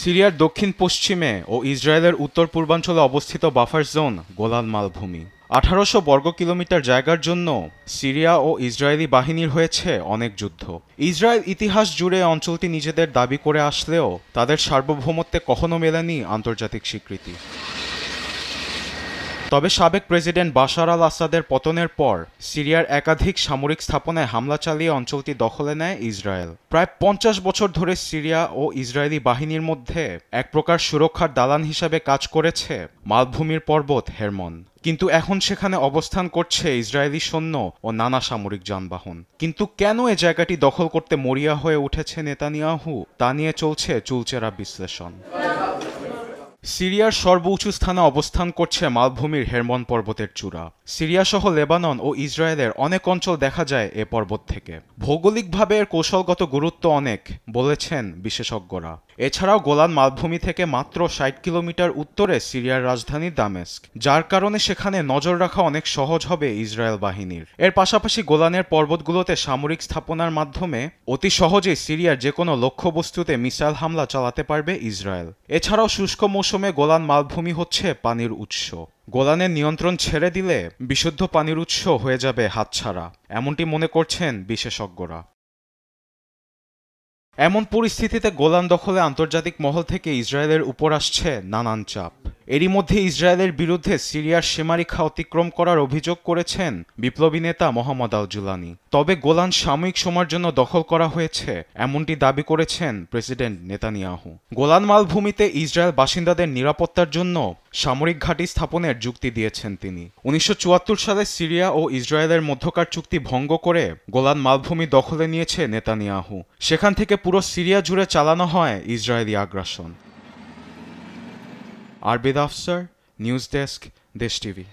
সিরিয়ার দক্ষিণ পশ্চিমে ও ইসরায়েলের উত্তর পূর্বাঞ্চলে অবস্থিত বাফার জোন গোলান মালভূমি। 1800 বর্গ কিলোমিটার জায়গার জন্য সিরিয়া ও ইসরায়েলি বাহিনীর হয়েছে অনেক যুদ্ধ। ইসরায়েল ইতিহাস জুড়ে অঞ্চলটি নিজেদের দাবি করে আসলেও তাদের সার্বভৌমত্বে কখনো মেলেনি আন্তর্জাতিক স্বীকৃতি। তবে সাবেক প্রেসিডেন্ট বাশার আল আসাদের পতনের পর সিরিয়ার একাধিক সামরিক স্থাপনায় হামলা চালিয়ে অঞ্চলটি দখলে নেয় ইসরায়েল। প্রায় 50 বছর ধরে সিরিয়া ও ইসরায়েলি বাহিনীর মধ্যে এক প্রকার সুরক্ষার দালান হিসাবে কাজ করেছে মালভূমির পর্বত হেরমন। কিন্তু এখন সেখানে অবস্থান করছে ইসরায়েলি সৈন্য ও নানা সামরিক যানবাহন। কিন্তু কেন এ জায়গাটি দখল করতে মরিয়া হয়ে উঠেছে নেতানিয়াহু, তা নিয়ে চলছে চুলচেরা বিশ্লেষণ। সিরিয়ার সর্বোচ্চ স্থানে অবস্থান করছে মালভূমির হেরমন পর্বতের চূড়া। সিরিয়া সহ লেবানন ও ইসরায়েলের অনেক অঞ্চল দেখা যায় এ পর্বত থেকে। ভৌগোলিকভাবে এর কৌশলগত গুরুত্ব অনেক, বলেছেন বিশেষজ্ঞরা। এছাড়াও গোলান মালভূমি থেকে মাত্র 60 কিলোমিটার উত্তরে সিরিয়ার রাজধানী দামেস্ক, যার কারণে সেখানে নজর রাখা অনেক সহজ হবে ইসরায়েল বাহিনীর। এর পাশাপাশি গোলানের পর্বতগুলোতে সামরিক স্থাপনার মাধ্যমে অতি সহজেই সিরিয়ার যে কোনো লক্ষ্যবস্তুতে মিসাইল হামলা চালাতে পারবে ইসরায়েল। এছাড়াও শুষ্ক মৌসুমে গোলান মালভূমি হচ্ছে পানির উৎস। গোলানের নিয়ন্ত্রণ ছেড়ে দিলে বিশুদ্ধ পানির উৎস হয়ে যাবে হাতছাড়া, এমনটি মনে করছেন বিশেষজ্ঞরা। এমন পরিস্থিতিতে গোলান দখলে আন্তর্জাতিক মহল থেকে ইসরায়েলের উপর আসছে নানান চাপ। এরই মধ্যে ইসরায়েলের বিরুদ্ধে সিরিয়ার সীমারেখা অতিক্রম করার অভিযোগ করেছেন বিপ্লবী নেতা মোহাম্মদ আল জুলানি। তবে গোলান সাময়িক সময়ের জন্য দখল করা হয়েছে, এমনটি দাবি করেছেন প্রেসিডেন্ট নেতানিয়াহু। গোলান মালভূমিতে ইসরায়েল বাসিন্দাদের নিরাপত্তার জন্য সামরিক ঘাঁটি স্থাপনের যুক্তি দিয়েছেন তিনি। 1974 সালে সিরিয়া ও ইসরায়েলের মধ্যকার চুক্তি ভঙ্গ করে গোলান মালভূমি দখলে নিয়েছে নেতানিয়াহু। সেখান থেকে পুরো সিরিয়া জুড়ে চালানো হয় ইসরায়েলি আগ্রাসন। আরবিদ আফসার, নিউজ ডেস্ক, দেশ টিভি।